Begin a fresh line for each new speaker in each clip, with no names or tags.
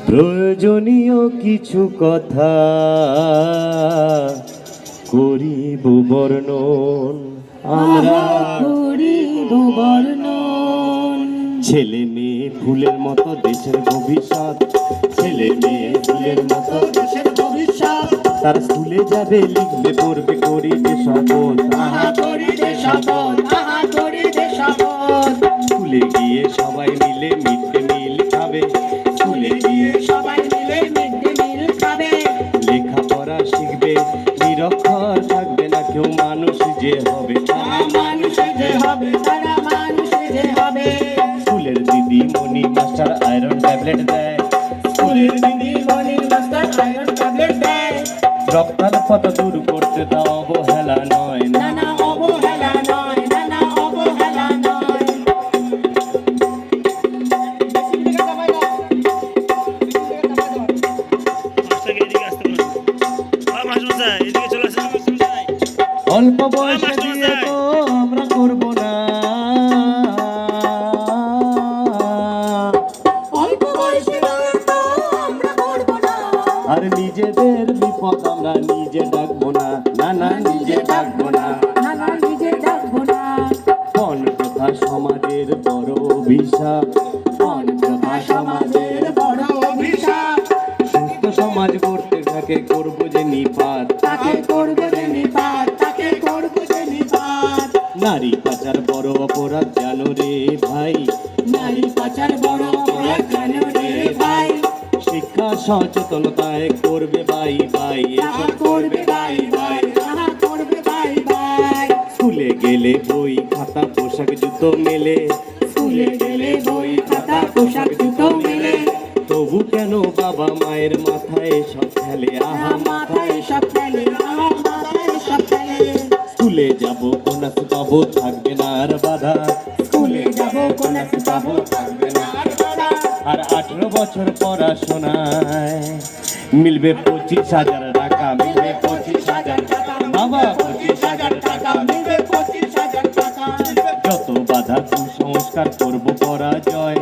প্রয়োজনীয় কিছু কথা করিব বর্ণন,
আমরা করিব বর্ণন।
ছেলে মেয়ে ফুলের মতো দেশের ভবিষ্যৎ, ছেলে মেয়ে ফুলের মতো
দেশের ভবিষ্যৎ।
তার স্কুলে যাবে, লিখবে, পড়বে, করিবে শপথ,
আহা করিবে শপথ, আহা করিবে শপথ।
স্কুলে গিয়ে সবাই মিলে মিড ডে মিল খাবে, স্কুলে গিয়ে
সবাই মিলে মিড ডে মিল খাবে।
লেখাপড়া শিখবে, নিরক্ষর থাকবে না কেউ, মানুষ যে হবে
তারা মানুষ যে হবে, তারা মানুষ যে হবে।
স্কুলের দিদি মনি মাস্টার আয়রন ট্যাবলেট দেয়,
স্কুলের দিদি মনির মাস্টার আয়রন ট্যাবলেট দেয়।
রক্তাল্পতা দূর করতে তা অবহেলা নয়,
নানা অবহেলা নয়, নানা অবহেলা নয়।
অল্প বয়সে বিয়ে তো আমরা করব না,
অল্প বয়সে বিয়ে তো আমরা করব না।
আর নিজেদের বিপদ আমরা নিজে ডাকবো না, না না নিজে ডাকবো না।
নানা নিজে ডাকবো না।
পণ প্রথা সমাজের বড় অভিশাপ,
পণ প্রথা সমাজের বড় অভিশাপ।
সুস্থ সমাজ গড়তে থাকে করবো যে নিপাত,
তাকে করবো যে নিপাত, তাকে করবো যে নিপাত।
নারী পাচার বড় অপরাধ জানো রে ভাই,
নারী পাচার বড় অপরাধ জানো রে ভাই।
শিক্ষা সচেতনতায় করবে বাই বাই,
তাহা করবে বাই বাই, তাহা করবে বাই বাই।
স্কুলে গেলে বই খাতা পোশাক জুতো মেলে,
স্কুলে গেলে বই খাতা পোশাক জুতো মেলে।
তবু কেন বাবা মায়ের মাথায় সব খেলে, আহা
মাথায় সব ফেলে, আহা মাথায় সব ফেলে।
স্কুলে যাব কোনাস পাবো থাকবে না আর বাধা,
স্কুলে যাবো কোনাস পাবো থাকবে না আর বাধা।
আর 18 বছর পড়াশোনায় মিলবে 25,000 টাকা, মিলবে 25,000
টাকা,
বাবা
25,000 টাকা, মিলবে 25,000 টাকা।
যত বাধা কুসংস্কার করবো পরাজয়,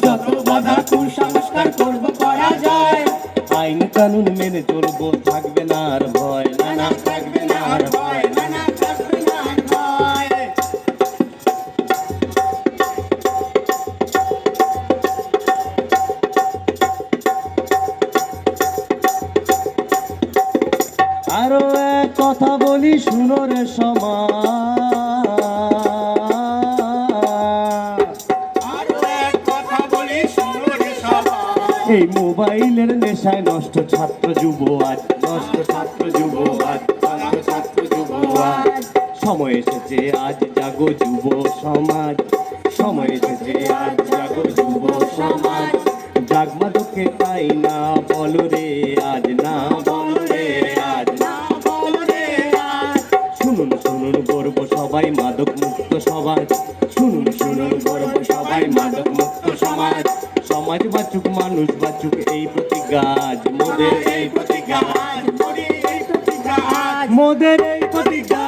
যত বাধা কুসংস্কার করবো করা যায়।
আইন কানুন মেনে চলবো থাকবে না আর ভয়, না না থাকবে না আর ভয়।
নানা থাকবে না আর ভয়।
আরো এক কথা বলি শুনো রে সমাজ,
আরো এক কথা বলি শোনো রে সবাই।
এই মোবাইলের নেশায় নষ্ট ছাত্র যুব আজ, নষ্ট ছাত্র যুব আজ, নষ্ট ছাত্র যুব আজ। সময় এসেছে আজ জাগো যুব সমাজ, সময় এসেছে আজ জাগো যুব সমাজ। জাগমাদকে তাই না বলো রে আজ, না বলো রে আজ।
না বলো রে আজ।
শুনুন শুনুন গর্ব সবাই মাদক মুক্ত সমাজ, শুনুন শুনুন গর্ব সবাই মাদক মুক্ত সমাজ। সমাজ বাঁচুক মানুষ বাঁচুক এই প্রতিজ্ঞা আজ, মোদের এই প্রতিজ্ঞা আজ,
মোদের এই প্রতিজ্ঞা আজ।
মোদের এই প্রতিজ্ঞা